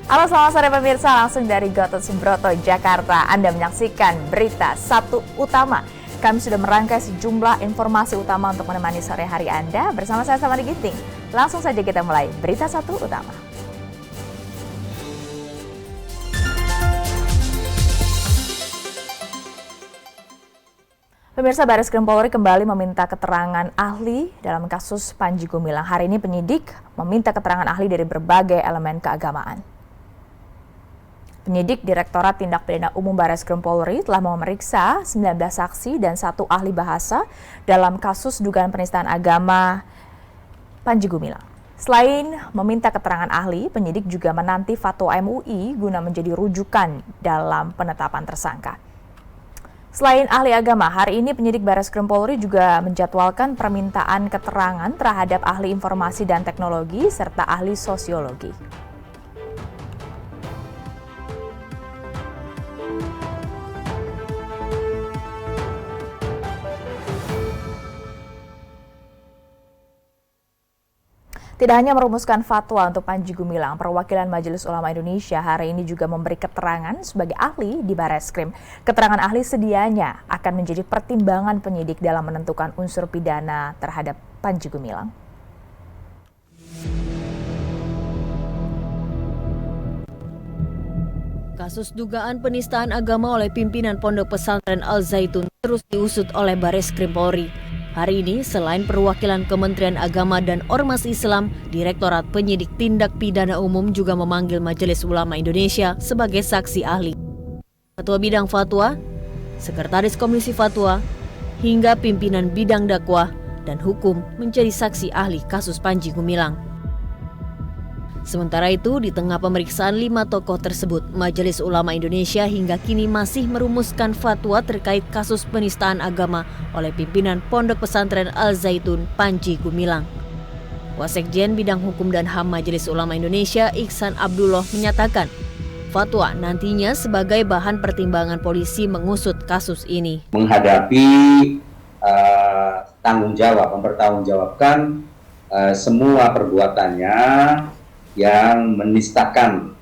Halo, selamat sore pemirsa, langsung dari Gatot Subroto, Jakarta. Anda menyaksikan Berita Satu Utama. Kami sudah merangkai sejumlah informasi utama untuk menemani sore hari Anda. Bersama saya Samari Ginting. Langsung saja kita mulai Berita Satu Utama. Pemirsa, Bareskrim Polri kembali meminta keterangan ahli dalam kasus Panji Gumilang. Hari ini penyidik meminta keterangan ahli dari berbagai elemen keagamaan. Penyidik Direktorat Tindak Pidana Umum Bareskrim Polri telah memeriksa 19 saksi dan 1 ahli bahasa dalam kasus dugaan penistaan agama Panji Gumilang. Selain meminta keterangan ahli, penyidik juga menanti fatwa MUI guna menjadi rujukan dalam penetapan tersangka. Selain ahli agama, hari ini penyidik Bareskrim Polri juga menjadwalkan permintaan keterangan terhadap ahli informasi dan teknologi serta ahli sosiologi. Tidak hanya merumuskan fatwa untuk Panji Gumilang, perwakilan Majelis Ulama Indonesia hari ini juga memberi keterangan sebagai ahli di Bareskrim. Keterangan ahli sedianya akan menjadi pertimbangan penyidik dalam menentukan unsur pidana terhadap Panji Gumilang. Kasus dugaan penistaan agama oleh pimpinan Pondok Pesantren Al-Zaitun terus diusut oleh Bareskrim Polri. Hari ini, selain perwakilan Kementerian Agama dan Ormas Islam, Direktorat Penyidik Tindak Pidana Umum juga memanggil Majelis Ulama Indonesia sebagai saksi ahli. Ketua Bidang Fatwa, Sekretaris Komisi Fatwa, hingga pimpinan Bidang Dakwah dan Hukum menjadi saksi ahli kasus Panji Gumilang. Sementara itu, di tengah pemeriksaan 5 tokoh tersebut, Majelis Ulama Indonesia hingga kini masih merumuskan fatwa terkait kasus penistaan agama oleh pimpinan Pondok Pesantren Al-Zaitun Panji Gumilang. Wasekjen Bidang Hukum dan HAM Majelis Ulama Indonesia Ihsan Abdullah menyatakan, fatwa nantinya sebagai bahan pertimbangan polisi mengusut kasus ini. Menghadapi tanggung jawab, mempertanggungjawabkan semua perbuatannya yang menistakan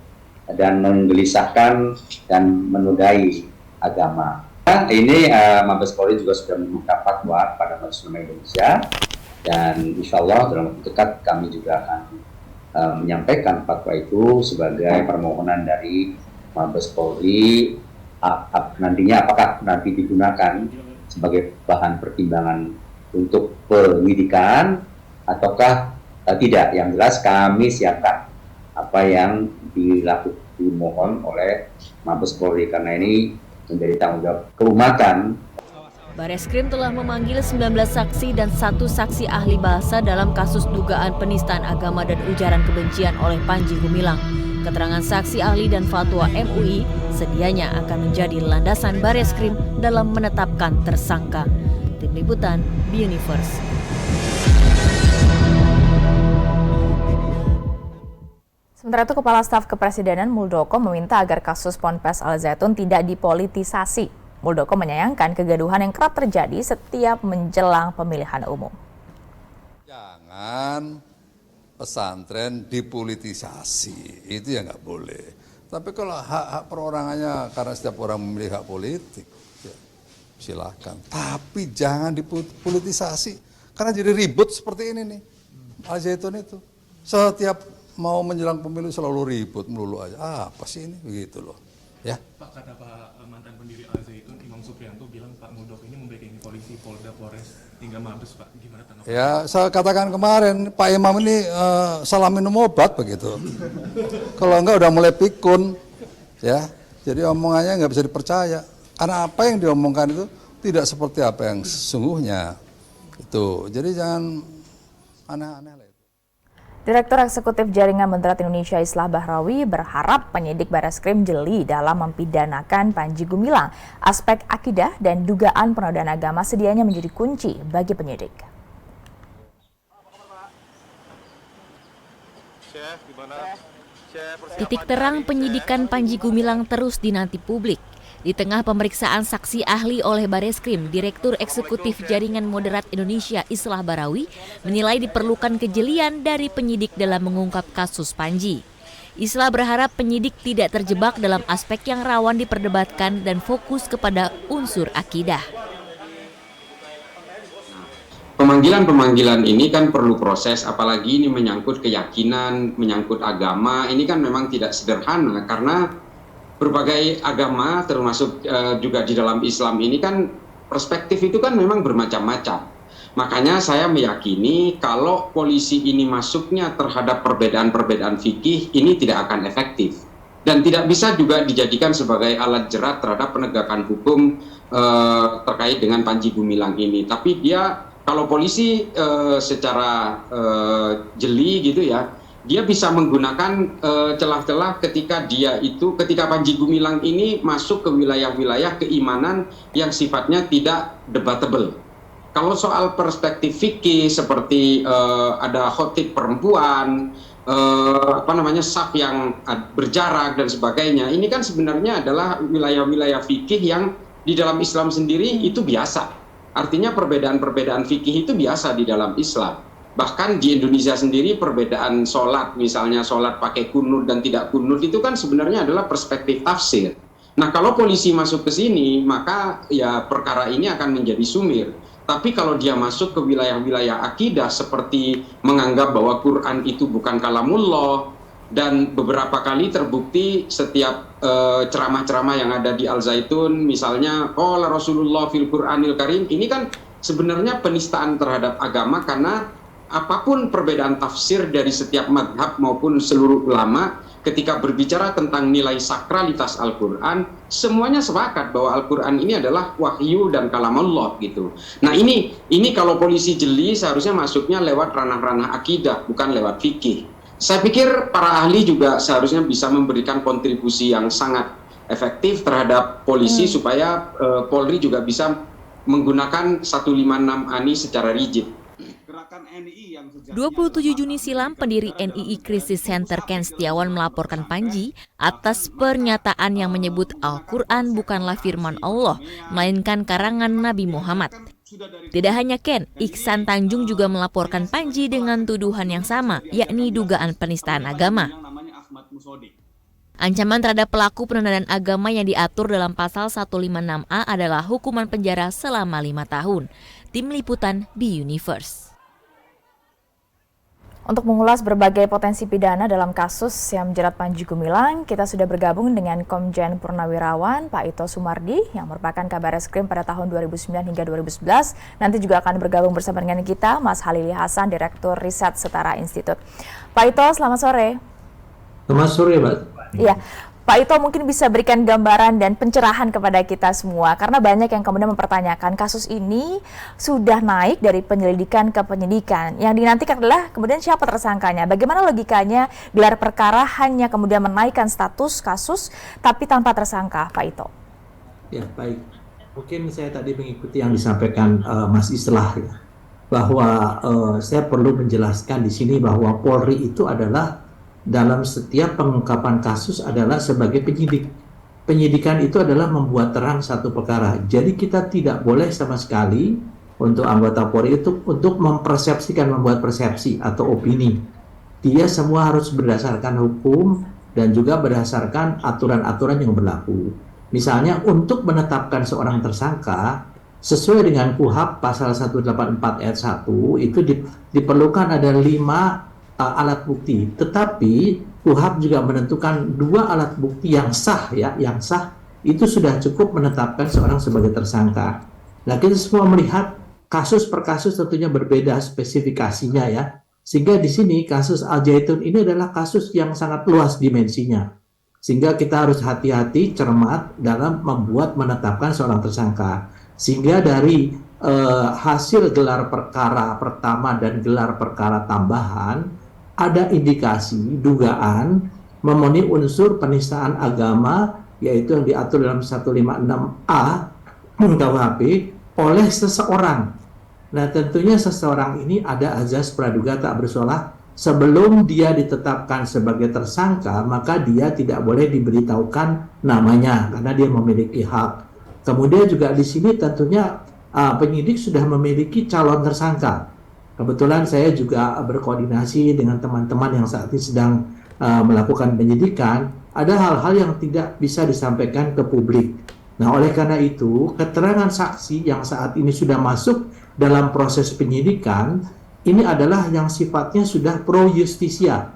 dan menggelisahkan dan menodai agama. Ini Mabes Polri juga sudah membuka fatwa pada Majelis Ulama Indonesia, dan insya Allah dalam waktu dekat kami juga akan menyampaikan fatwa itu sebagai permohonan dari Mabes Polri. Nantinya apakah nanti digunakan sebagai bahan pertimbangan untuk penyidikan ataukah tidak. Yang jelas kami siapkan apa yang dimohon oleh Mabes Polri karena ini menjadi tanggung jawab keumatan. Bareskrim telah memanggil 19 saksi dan 1 saksi ahli bahasa dalam kasus dugaan penistaan agama dan ujaran kebencian oleh Panji Gumilang. Keterangan saksi ahli dan fatwa MUI sedianya akan menjadi landasan Bareskrim dalam menetapkan tersangka. Tim Liputan, B-Universe. Sementara itu, Kepala Staf Kepresidenan Muldoko meminta agar kasus Ponpes Al-Zaitun tidak dipolitisasi. Muldoko menyayangkan kegaduhan yang kerap terjadi setiap menjelang pemilihan umum. Jangan pesantren dipolitisasi, itu ya nggak boleh. Tapi kalau hak-hak perorangannya karena setiap orang memilih hak politik, ya silakan. Tapi jangan dipolitisasi, karena jadi ribut seperti ini nih. Al-Zaitun itu setiap mau menjelang pemilu selalu ribut melulu aja. Apa sih ini? Begitu loh. Ya. Pak, kata Pak mantan pendiri Al-Zaitun, Imam Supriyanto bilang Pak Muldoko ini membacking polisi, Polda, Polres, hingga Mabes, Pak. Gimana tanggapan? Ya, saya katakan kemarin Pak Imam ini salah minum obat begitu. Kalau enggak udah mulai pikun, ya. Jadi omongannya nggak bisa dipercaya. Karena apa yang diomongkan itu tidak seperti apa yang sesungguhnya. Itu. Jadi jangan aneh-aneh lah. Direktur Eksekutif Jaringan Moderat Indonesia Islah Bahrawi berharap penyidik Bareskrim jeli dalam mempidanakan Panji Gumilang. Aspek akidah dan dugaan penodaan agama sedianya menjadi kunci bagi penyidik. Titik terang penyidikan Panji Gumilang terus dinanti publik. Di tengah pemeriksaan saksi ahli oleh Bareskrim, Direktur Eksekutif Jaringan Moderat Indonesia Islah Bahrawi menilai diperlukan kejelian dari penyidik dalam mengungkap kasus Panji. Islah berharap penyidik tidak terjebak dalam aspek yang rawan diperdebatkan dan fokus kepada unsur akidah. Pemanggilan ini kan perlu proses, apalagi ini menyangkut keyakinan, menyangkut agama. Ini kan memang tidak sederhana karena berbagai agama termasuk juga di dalam Islam ini kan perspektif itu kan memang bermacam-macam. Makanya saya meyakini kalau polisi ini masuknya terhadap perbedaan-perbedaan fikih ini tidak akan efektif dan tidak bisa juga dijadikan sebagai alat jerat terhadap penegakan hukum terkait dengan Panji Gumilang ini. Tapi dia kalau polisi secara jeli gitu ya, dia bisa menggunakan celah-celah ketika Panji Gumilang ini masuk ke wilayah-wilayah keimanan yang sifatnya tidak debatable. Kalau soal perspektif fikih seperti ada khotib perempuan, saf yang berjarak dan sebagainya, ini kan sebenarnya adalah wilayah-wilayah fikih yang di dalam Islam sendiri itu biasa. Artinya perbedaan-perbedaan fikih itu biasa di dalam Islam. Bahkan di Indonesia sendiri perbedaan sholat, misalnya sholat pakai kunut dan tidak kunut itu kan sebenarnya adalah perspektif tafsir. Nah kalau polisi masuk ke sini maka ya perkara ini akan menjadi sumir. Tapi kalau dia masuk ke wilayah-wilayah akidah seperti menganggap bahwa Quran itu bukan kalamullah, dan beberapa kali terbukti setiap ceramah-ceramah yang ada di Al Zaitun, misalnya qala Rasulullah fil Qur'anil Karim, ini kan sebenarnya penistaan terhadap agama karena apapun perbedaan tafsir dari setiap madhab maupun seluruh ulama ketika berbicara tentang nilai sakralitas Al-Quran, semuanya sepakat bahwa Al-Quran ini adalah wahyu dan kalam Allah gitu. Nah ini kalau polisi jeli seharusnya masuknya lewat ranah-ranah akidah, bukan lewat fikih. Saya pikir para ahli juga seharusnya bisa memberikan kontribusi yang sangat efektif terhadap polisi supaya Polri juga bisa menggunakan 156A ini secara rigid. 27 Juni silam, pendiri NII Crisis Center Ken Setiawan melaporkan Panji atas pernyataan yang menyebut Al-Quran bukanlah firman Allah, melainkan karangan Nabi Muhammad. Tidak hanya Ken, Iksan Tanjung juga melaporkan Panji dengan tuduhan yang sama, yakni dugaan penistaan agama. Ancaman terhadap pelaku penodaan agama yang diatur dalam pasal 156A adalah hukuman penjara selama 5 tahun. Tim Liputan B-Universe. Untuk mengulas berbagai potensi pidana dalam kasus yang menjerat Panji Gumilang, kita sudah bergabung dengan Komjen Purnawirawan Pak Ito Sumardi yang merupakan Kabareskrim pada tahun 2009 hingga 2011. Nanti juga akan bergabung bersama dengan kita Mas Halili Hasan, Direktur Riset Setara Institut. Pak Ito, selamat sore. Selamat sore, Mbak. Iya. Pak Ito mungkin bisa berikan gambaran dan pencerahan kepada kita semua, karena banyak yang kemudian mempertanyakan kasus ini sudah naik dari penyelidikan ke penyidikan. Yang dinantikan adalah kemudian siapa tersangkanya, bagaimana logikanya gelar perkara hanya kemudian menaikkan status kasus tapi tanpa tersangka, Pak Ito. Ya, baik. Mungkin saya tadi mengikuti yang disampaikan Mas Islah ya, bahwa saya perlu menjelaskan di sini bahwa Polri itu adalah dalam setiap pengungkapan kasus adalah sebagai penyidik. Penyidikan itu adalah membuat terang satu perkara. Jadi kita tidak boleh sama sekali untuk anggota Polri itu untuk mempersepsikan, membuat persepsi atau opini. Dia semua harus berdasarkan hukum dan juga berdasarkan aturan-aturan yang berlaku. Misalnya untuk menetapkan seorang tersangka sesuai dengan KUHP pasal 184 ayat 1 itu diperlukan ada 5 alat bukti, tetapi KUHP juga menentukan 2 alat bukti yang sah ya, yang sah itu sudah cukup menetapkan seorang sebagai tersangka. Nah, kita semua melihat kasus per kasus tentunya berbeda spesifikasinya ya, sehingga di sini kasus Al Zaitun ini adalah kasus yang sangat luas dimensinya, sehingga kita harus hati-hati, cermat dalam membuat menetapkan seorang tersangka, sehingga dari hasil gelar perkara pertama dan gelar perkara tambahan ada indikasi, dugaan memenuhi unsur penistaan agama, yaitu yang diatur dalam 156A KUHP oleh seseorang. Nah, tentunya seseorang ini ada azas praduga tak bersalah. Sebelum dia ditetapkan sebagai tersangka, maka dia tidak boleh diberitahukan namanya karena dia memiliki hak. Kemudian juga di sini tentunya penyidik sudah memiliki calon tersangka. Kebetulan saya juga berkoordinasi dengan teman-teman yang saat ini sedang melakukan penyidikan, ada hal-hal yang tidak bisa disampaikan ke publik. Nah, oleh karena itu, keterangan saksi yang saat ini sudah masuk dalam proses penyidikan, ini adalah yang sifatnya sudah pro justisia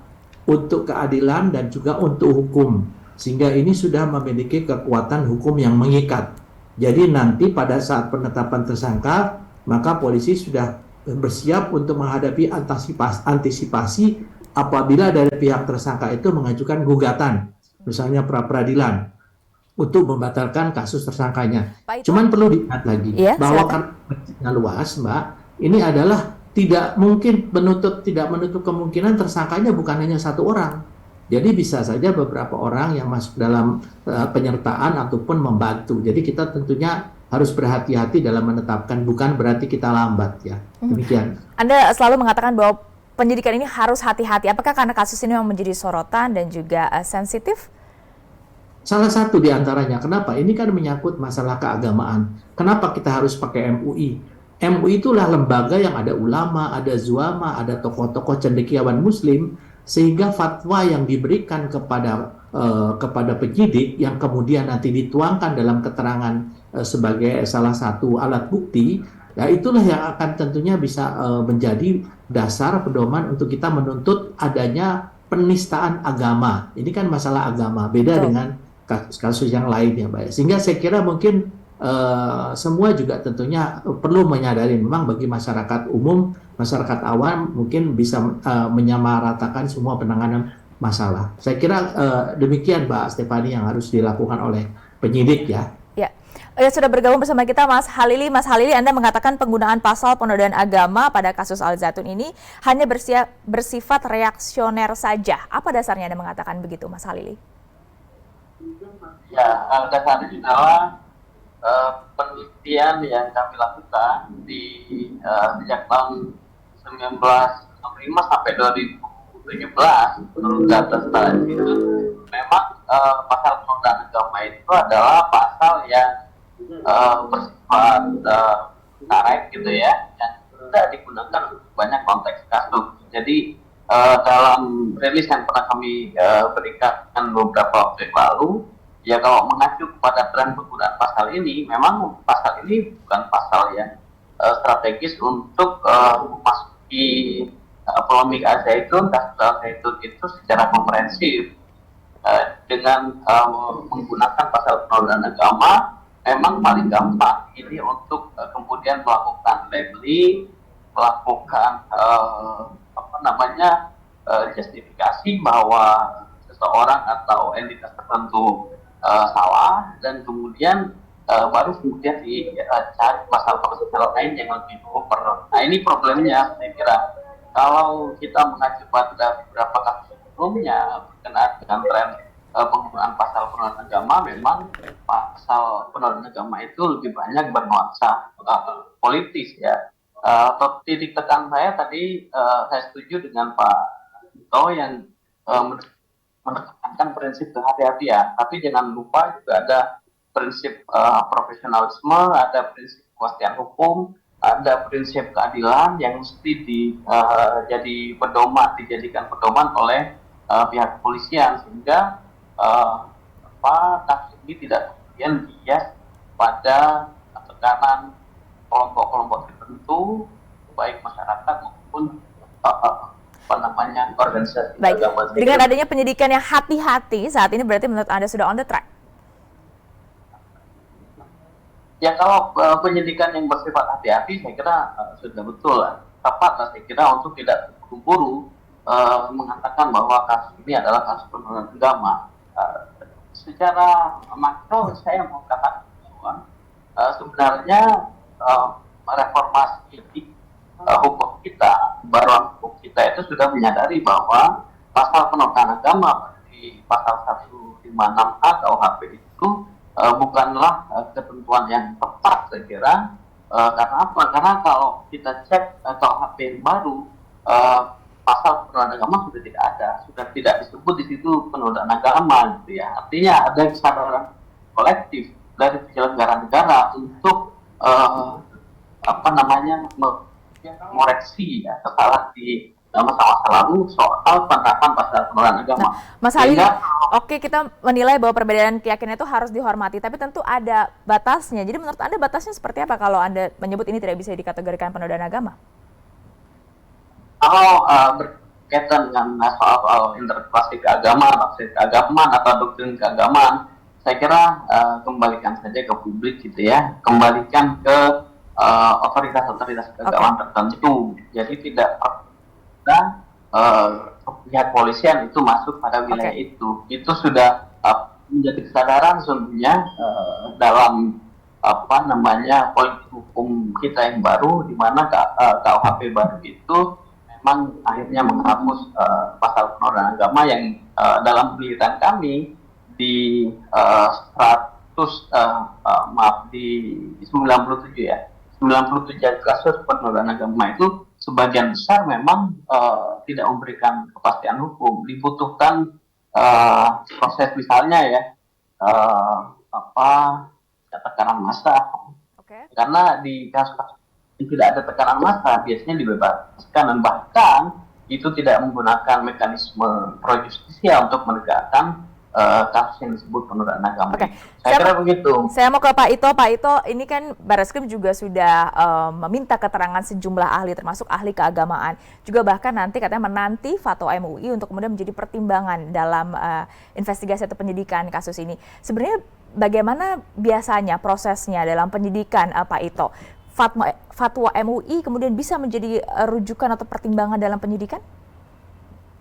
untuk keadilan dan juga untuk hukum. Sehingga ini sudah memiliki kekuatan hukum yang mengikat. Jadi nanti pada saat penetapan tersangka, maka polisi sudah bersiap untuk menghadapi antisipasi apabila dari pihak tersangka itu mengajukan gugatan, misalnya pra-peradilan, untuk membatalkan kasus tersangkanya. Cuman perlu diingat lagi bahwa karena luas, Mbak, ini adalah tidak menutup kemungkinan tersangkanya bukan hanya satu orang. Jadi bisa saja beberapa orang yang masuk dalam penyertaan ataupun membantu. Jadi kita tentunya harus berhati-hati dalam menetapkan, bukan berarti kita lambat ya. Demikian. Anda selalu mengatakan bahwa penyidikan ini harus hati-hati. Apakah karena kasus ini memang menjadi sorotan dan juga sensitif? Salah satu di antaranya. Kenapa? Ini kan menyangkut masalah keagamaan. Kenapa kita harus pakai MUI? MUI itulah lembaga yang ada ulama, ada zuama, ada tokoh-tokoh cendekiawan muslim, sehingga fatwa yang diberikan kepada penyidik yang kemudian nanti dituangkan dalam keterangan sebagai salah satu alat bukti, ya itulah yang akan tentunya bisa menjadi dasar pedoman untuk kita menuntut adanya penistaan agama. Ini kan masalah agama, beda dengan kasus-kasus yang lain ya, Mbak. Sehingga saya kira mungkin semua juga tentunya perlu menyadari memang bagi masyarakat umum, masyarakat awam mungkin bisa menyamaratakan semua penanganan masalah. Saya kira demikian Mbak Stefani yang harus dilakukan oleh penyidik ya. Ya, sudah bergabung bersama kita Mas Halili. Mas Halili, Anda mengatakan penggunaan pasal penodaan agama pada kasus Al Zaitun ini hanya bersifat reaksioner saja. Apa dasarnya Anda mengatakan begitu, Mas Halili? Ya, dasarnya adalah penelitian yang kami lakukan di sejak tahun 1965 sampai 2017 menurut data statistik itu memang pasal penodaan agama itu adalah pasal yang bersifat karet gitu ya, yang tidak digunakan untuk banyak konteks kasus. Jadi dalam rilis yang pernah kami berikan beberapa waktu yang lalu, ya kalau mengacu kepada tren penggunaan pasal ini, memang pasal ini bukan pasal yang strategis untuk memasuki polemik Al Zaitun, kasus Al Zaitun itu secara komprehensif. Dengan menggunakan pasal penodaan agama, memang paling gampang ini untuk kemudian melakukan labeling, melakukan justifikasi bahwa seseorang atau entitas tertentu salah, dan kemudian baru kemudian dicari pasal-pasal lain yang lebih proper. Nah, ini problemnya, saya kira. Kalau kita mengacu pada beberapa kasus sebelumnya berkenaan dengan tren penggunaan pasal penodaan agama, memang pasal penodaan agama itu lebih banyak bernuansa politis ya. Titik tekan saya tadi, saya setuju dengan Pak Tito yang menekankan prinsip kehati-hatian, tapi jangan lupa juga ada prinsip profesionalisme, ada prinsip kepastian hukum, ada prinsip keadilan yang mesti dijadikan pedoman oleh pihak kepolisian, sehingga kasus ini tidak kemudian bias pada tekanan kelompok-kelompok tertentu, baik masyarakat maupun organisasi agama. Dengan adanya penyidikan yang hati-hati saat ini, berarti menurut Anda sudah on the track? Ya, kalau penyidikan yang bersifat hati-hati, saya kira sudah betul tepat lah, saya kira, untuk tidak buru-buru mengatakan bahwa kasus ini adalah kasus penodaan agama. Secara makro, saya mau katakan bahwa sebenarnya reformasi hukum kita, baruan hukum kita itu sudah menyadari bahwa pasal penodaan agama di pasal 156A KUHP itu bukanlah ketentuan yang tepat, saya kira. Karena apa? Karena kalau kita cek KUHP yang baru, pasal penodaan agama sudah tidak ada, sudah tidak disebut di situ penodaan agama, gitu ya. Artinya ada kesadaran kolektif dari penyelenggara negara untuk mengoreksi ya kesalahan di masa-masa lalu soal penerapan pasal penodaan agama. Mas Halil, Sehingga oke, kita menilai bahwa perbedaan keyakinan itu harus dihormati, tapi tentu ada batasnya. Jadi menurut Anda batasnya seperti apa kalau Anda menyebut ini tidak bisa dikategorikan penodaan agama? kalau berkaitan dengan soal interpretasi keagamaan atau doktrin keagamaan, saya kira kembalikan saja ke publik gitu ya, kembalikan ke otoritas-otoritas keagamaan tertentu. Jadi tidak ada pihak polisian itu masuk pada wilayah itu. Itu sudah menjadi kesadaran sesungguhnya dalam politik hukum kita yang baru, di mana KUHP baru itu memang akhirnya menghapus pasal penodaan agama yang dalam penelitian kami di 97 ya, 97 kasus penodaan agama itu sebagian besar memang tidak memberikan kepastian hukum. Dibutuhkan proses misalnya ya tekanan massa. Karena di kasus yang tidak ada tekanan massa biasanya dibebaskan, dan bahkan itu tidak menggunakan mekanisme pro justisia untuk menegakkan kasus yang disebut penodaan agama. Saya kira begitu. Saya mau ke Pak Ito. Pak Ito, ini kan Barreskrim juga sudah meminta keterangan sejumlah ahli, termasuk ahli keagamaan. Juga bahkan nanti katanya menanti fatwa MUI untuk kemudian menjadi pertimbangan dalam investigasi atau penyidikan kasus ini. Sebenarnya bagaimana biasanya prosesnya dalam penyidikan, Pak Ito? Fatwa MUI kemudian bisa menjadi rujukan atau pertimbangan dalam penyidikan?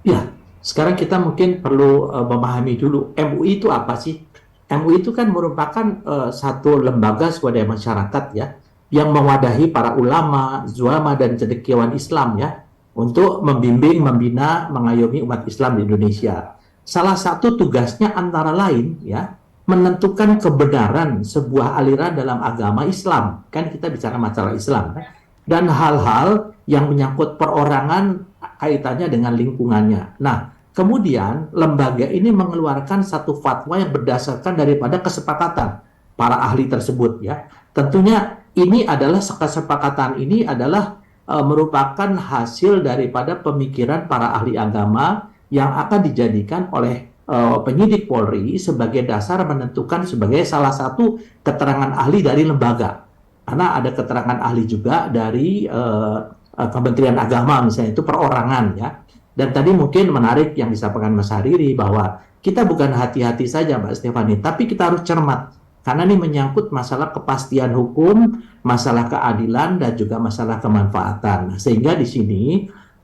Ya, sekarang kita mungkin perlu memahami dulu MUI itu apa sih? MUI itu kan merupakan satu lembaga swadaya masyarakat ya, yang mewadahi para ulama, zuama dan cendekiawan Islam ya, untuk membimbing, membina, mengayomi umat Islam di Indonesia. Salah satu tugasnya antara lain ya, menentukan kebenaran sebuah aliran dalam agama Islam. Kan kita bicara masalah Islam. Dan hal-hal yang menyangkut perorangan kaitannya dengan lingkungannya. Nah, kemudian lembaga ini mengeluarkan satu fatwa yang berdasarkan daripada kesepakatan para ahli tersebut ya. Tentunya ini adalah kesepakatan ini adalah merupakan hasil daripada pemikiran para ahli agama yang akan dijadikan oleh penyidik Polri sebagai dasar menentukan sebagai salah satu keterangan ahli dari lembaga. Karena ada keterangan ahli juga dari Kementerian Agama misalnya, itu perorangan ya. Dan tadi mungkin menarik yang disampaikan Mas Hariri bahwa kita bukan hati-hati saja Mbak Stefani, tapi kita harus cermat. Karena ini menyangkut masalah kepastian hukum, masalah keadilan, dan juga masalah kemanfaatan. Sehingga di sini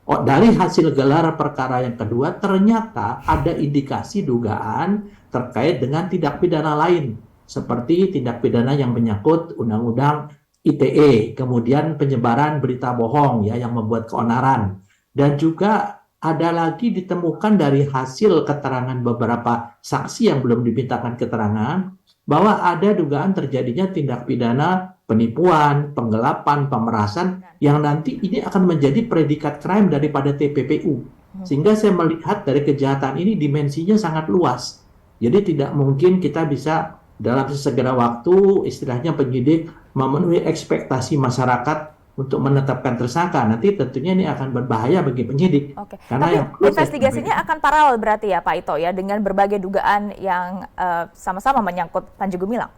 dari hasil gelar perkara yang kedua ternyata ada indikasi dugaan terkait dengan tindak pidana lain seperti tindak pidana yang menyangkut Undang-Undang ITE, kemudian penyebaran berita bohong ya yang membuat keonaran, dan juga ada lagi ditemukan dari hasil keterangan beberapa saksi yang belum dimintakan keterangan bahwa ada dugaan terjadinya tindak pidana penipuan, penggelapan, pemerasan yang nanti ini akan menjadi predikat crime daripada TPPU. Sehingga saya melihat dari kejahatan ini dimensinya sangat luas. Jadi tidak mungkin kita bisa dalam sesegera waktu istilahnya penyidik memenuhi ekspektasi masyarakat untuk menetapkan tersangka. Nanti tentunya ini akan berbahaya bagi penyidik. Karena tapi investigasinya akan paralel berarti ya Pak Ito ya, dengan berbagai dugaan yang sama-sama menyangkut Panji Gumilang.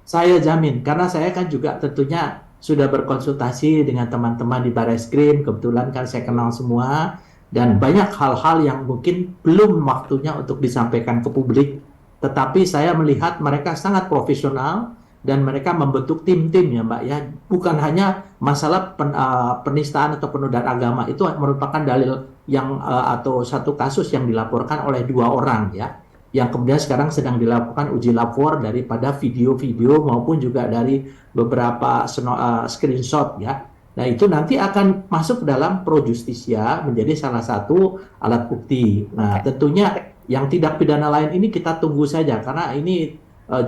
Saya jamin, karena saya kan juga tentunya sudah berkonsultasi dengan teman-teman di Barreskrim, kebetulan kan saya kenal semua, dan banyak hal-hal yang mungkin belum waktunya untuk disampaikan ke publik, tetapi saya melihat mereka sangat profesional, dan mereka membentuk tim-tim ya Mbak ya, bukan hanya masalah penistaan atau penodaan agama, itu merupakan dalil yang atau satu kasus yang dilaporkan oleh 2 orang ya, yang kemudian sekarang sedang dilakukan uji lapor daripada video-video maupun juga dari beberapa screenshot ya. Nah itu nanti akan masuk dalam pro justisia menjadi salah satu alat bukti. Nah tentunya yang tindak pidana lain ini kita tunggu saja, karena ini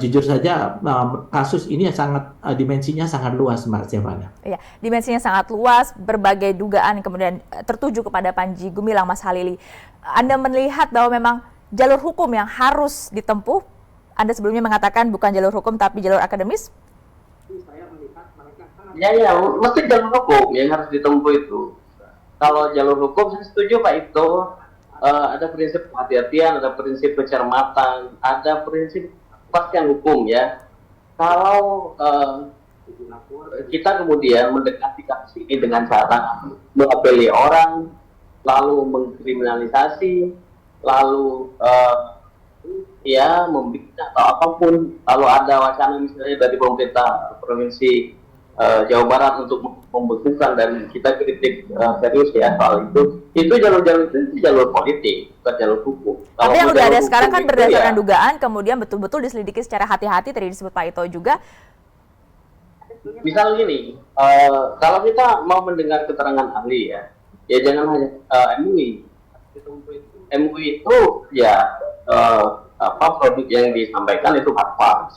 jujur saja kasus ini sangat dimensinya sangat luas Mbak Stefania. Iya, dimensinya sangat luas, berbagai dugaan kemudian tertuju kepada Panji Gumilang. Mas Halili, Anda melihat bahwa memang jalur hukum yang harus ditempuh, Anda sebelumnya mengatakan bukan jalur hukum tapi jalur akademis? Ya, mesti jalur hukum yang harus ditempuh itu. kalau jalur hukum saya setuju Pak Ito, ada prinsip kehati-hatian, ada prinsip kecermatan, ada prinsip kepastian hukum ya. Kalau kita kemudian mendekati kasus ini dengan cara mengapeli orang, lalu mengkriminalisasi, lalu ya membuat atau apapun, lalu ada wacana misalnya dari pemerintah provinsi Jawa Barat untuk membekukan dan kita kritik serius ya soal itu jalur-jalur itu jalur politik, bukan jalur hukum. Tapi yang udah ada sekarang kan berdasarkan ya, dugaan, kemudian betul-betul diselidiki secara hati-hati, tadi disebut Pak Ito juga. misal gini, kalau kita mau mendengar keterangan ahli ya jangan hanya MUI. MUI itu ya produk yang disampaikan itu fatwa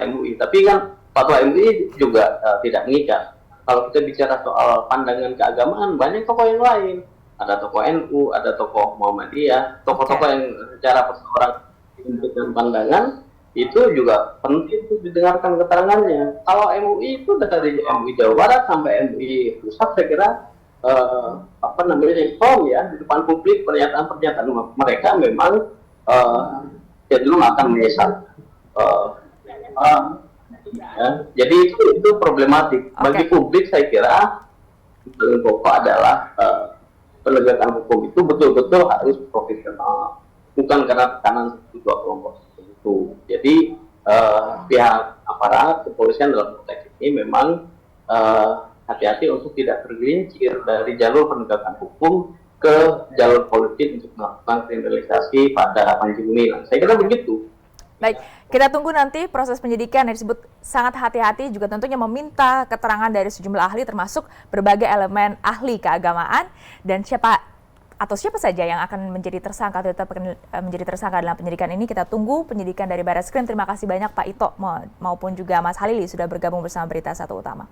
MUI, tapi kan fatwa MUI juga tidak mengikat. Kalau kita bicara soal pandangan keagamaan, banyak tokoh yang lain, ada tokoh NU, ada tokoh Muhammadiyah, tokoh-tokoh yang secara perseorangan memberikan pandangan, itu juga penting untuk didengarkan keterangannya. Kalau MUI itu dari MUI Jawa Barat sampai MUI pusat, saya kira inform ya di depan publik pernyataan-pernyataan mereka memang cenderung akan menyesal. Jadi itu problematik bagi publik. Saya kira yang paling pokok adalah penegakan hukum itu betul-betul harus profesional, bukan karena tekanan dua kelompok tertentu. Jadi pihak aparat kepolisian dalam konteks ini memang hati-hati untuk tidak tergelincir dari jalur penegakan hukum ke jalur politik untuk melakukan kriminalisasi pada Panji Gumilang. Saya kira begitu. Baik, kita tunggu nanti proses penyidikan yang disebut sangat hati-hati, juga tentunya meminta keterangan dari sejumlah ahli termasuk berbagai elemen ahli keagamaan, dan siapa saja yang akan menjadi tersangka atau tetap menjadi tersangka dalam penyidikan ini. Kita tunggu penyidikan dari Barreskrim. Terima kasih banyak Pak Ito maupun juga Mas Halili sudah bergabung bersama Berita Satu Utama.